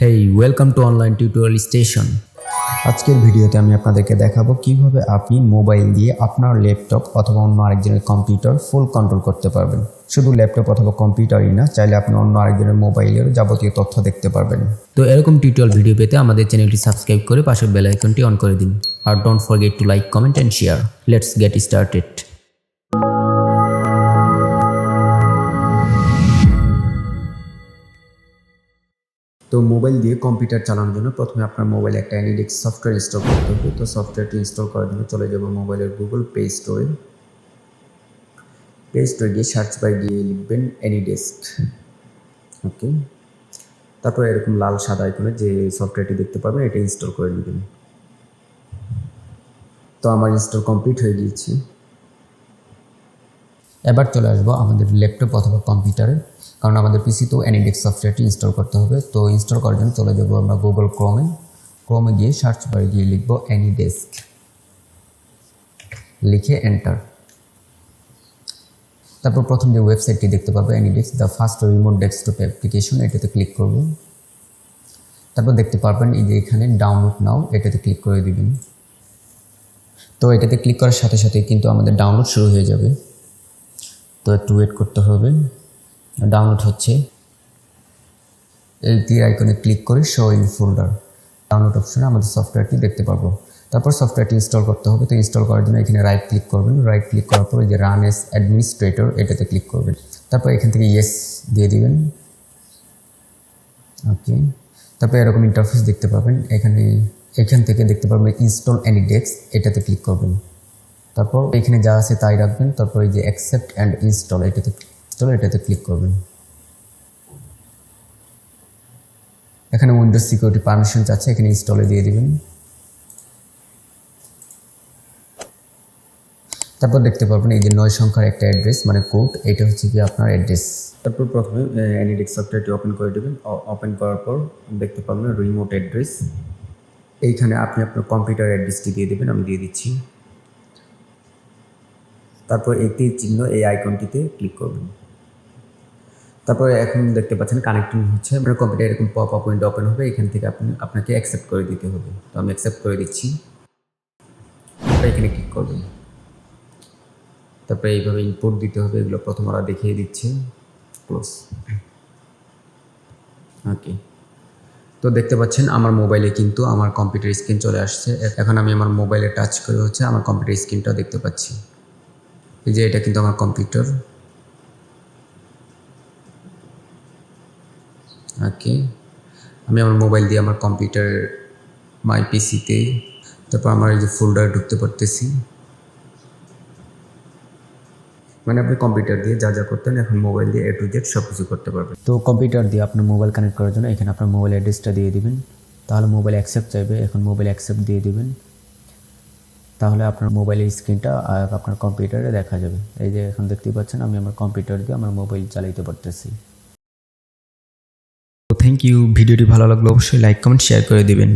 Hey welcome to online tutorial station. আজকের ভিডিওতে আমি আপনাদেরকে দেখাবো কিভাবে আপনি মোবাইল দিয়ে আপনার ল্যাপটপ অথবা অন্য আরেকজনের কম্পিউটার ফুল কন্ট্রোল করতে পারবেন। শুধু ল্যাপটপ অথবা কম্পিউটারই না, চাইলে আপনি অন্য আরেকজনের মোবাইলের যাবতীয় তথ্য দেখতে পারবেন। তো এরকম টিউটোরিয়াল ভিডিও পেতে আমাদের চ্যানেলটি সাবস্ক্রাইব করে পাশের বেল আইকনটি অন করে দিন। আর don't forget to like, comment and share. Let's get started. তো মোবাইল দিয়ে কম্পিউটার চালানোর জন্য প্রথমে আপনার মোবাইলে একটা অ্যানিডেস্ক সফটওয়্যার ইনস্টল করতে হবে। তো সফটওয়্যারটি ইনস্টল করার জন্য চলে যাব মোবাইলের গুগল প্লে স্টোরে। প্লে স্টোরে গিয়ে সার্চ বারে গিয়ে লিখবেন অ্যানিডেস্ক। ওকে, তারপর এরকম লাল সাদা আইকনে যে সফটওয়্যারটি দেখতে পাবেন এটা ইনস্টল করে নেবেন। তো আমার ইনস্টল কমপ্লিট হয়ে গিয়েছে। এবার চলে আসবো আমাদের ল্যাপটপ অথবা কম্পিউটারে, কারণ আমাদের পিসিতেও অ্যানিডেস্ক সফটওয়্যারটি ইনস্টল করতে হবে। তো ইনস্টল করার জন্য চলে যাব আমরা গুগল ক্রোমে গিয়ে সার্চ বারে গিয়ে লিখব অ্যানিডেস্ক, লিখে এন্টার। তারপর প্রথম যে ওয়েবসাইটটি দেখতে পাবে AnyDesk the first remote desktop application, এটাতে ক্লিক করব। তারপর দেখতে পারবেন এই যে এখানে ডাউনলোড নাও, এটাতে ক্লিক করে দিবেন। তো এটাতে ক্লিক করার সাথে সাথে কিন্তু আমাদের ডাউনলোড শুরু হয়ে যাবে। তো একটু ওয়েট করতে হবে, ডাউনলোড হচ্ছে। এই তীর আইকনে ক্লিক করে শো ইন ফোল্ডার, ডাউনলোড অপশনে আমাদের সফটওয়্যারটি দেখতে পারবো। তারপর সফটওয়্যারটি ইনস্টল করতে হবে। তো ইনস্টল করার জন্য এখানে রাইট ক্লিক করবেন। রাইট ক্লিক করার পর এই যে রান এস অ্যাডমিনিস্ট্রেটর, এটাতে ক্লিক করবেন। তারপর এখান থেকে ইয়েস দিয়ে দিবেন। ওকে, তারপর এরকম ইন্টারফেস দেখতে পাবেন। এখান থেকে দেখতে পাবেন ইনস্টল অ্যানিডেস্ক, এটাতে ক্লিক করবেন। তারপর এখানে যা আছে তাই রাখবেন। তারপর এই যে অ্যাকসেপ্ট অ্যান্ড ইনস্টল, এটাতে ক্লিক করবেন। এখানে উইন্ডোজ সিকিউরিটি পারমিশন আছে, এখানে ইনস্টলে দিয়ে দিবেন। তারপর দেখতে পারবেন এই যে 9 সংখ্যার একটা অ্যাড্রেস মানে কোড, এটা হচ্ছে কি আপনার অ্যাড্রেস। তারপর প্রথমে অ্যানিডেস্ক সফটওয়্যারটি ওপেন করে দেবেন। ওপেন করার পর দেখতে পাবেন রিমোট অ্যাড্রেস। এইখানে আপনি আপনার কম্পিউটার অ্যাড্রেসটি দিয়ে দেবেন, আমি দিয়ে দিচ্ছি। তারপর এই তীর চিহ্ন এই আইকনটিতে ক্লিক করবেন। তারপরে এখন দেখতে পাচ্ছেন কানেক্টিং হচ্ছে, আপনার কম্পিউটার এরকম পপ আপ উইন্ডো ওপেন হবে। এখান থেকে আপনাকে অ্যাকসেপ্ট করে দিতে হবে। তো আমি অ্যাকসেপ্ট করে দিচ্ছি। এখানে ক্লিক করবেন। তারপরে এইভাবে ইনপুট দিতে হবে, এগুলো প্রথম ওরা দেখিয়ে দিচ্ছে। ক্লোজ। ওকে, তো দেখতে পাচ্ছেন আমার মোবাইলে কিন্তু আমার কম্পিউটার স্ক্রিন চলে আসছে। এখন আমি আমার মোবাইলে টাচ করে হচ্ছে আমার কম্পিউটার স্ক্রিনটাও দেখতে পাচ্ছি। এই যে এটা কিন্তু আমার কম্পিউটার। ওকে, আমি আমার মোবাইল দিয়ে আমার কম্পিউটার মাই পিসিতে, তারপর আমার এই যে ফোল্ডারে ঢুকতে পারতেছি। মানে আপনি কম্পিউটার দিয়ে যা যা করতেন এখন মোবাইল দিয়ে A to Z সব কিছু করতে পারবেন। তো কম্পিউটার দিয়ে আপনার মোবাইল কানেক্ট করার জন্য এখানে আপনার মোবাইল অ্যাড্রেসটা দিয়ে দিবেন। তাহলে মোবাইল অ্যাকসেপ্ট চাইবে, এখন মোবাইল অ্যাকসেপ্ট দিয়ে দিবেন। তাহলে আপনার মোবাইলের স্ক্রিনটা আপনার কম্পিউটারে দেখা যাবে। এই যে এখন দেখতে পাচ্ছেন আমি আমার কম্পিউটার দিয়ে আমার মোবাইল চালাইতে পারতেছি। Thank you. ভিডিওটি ভালো লাগলে অবশ্যই লাইক, কমেন্ট, শেয়ার করে দিবেন।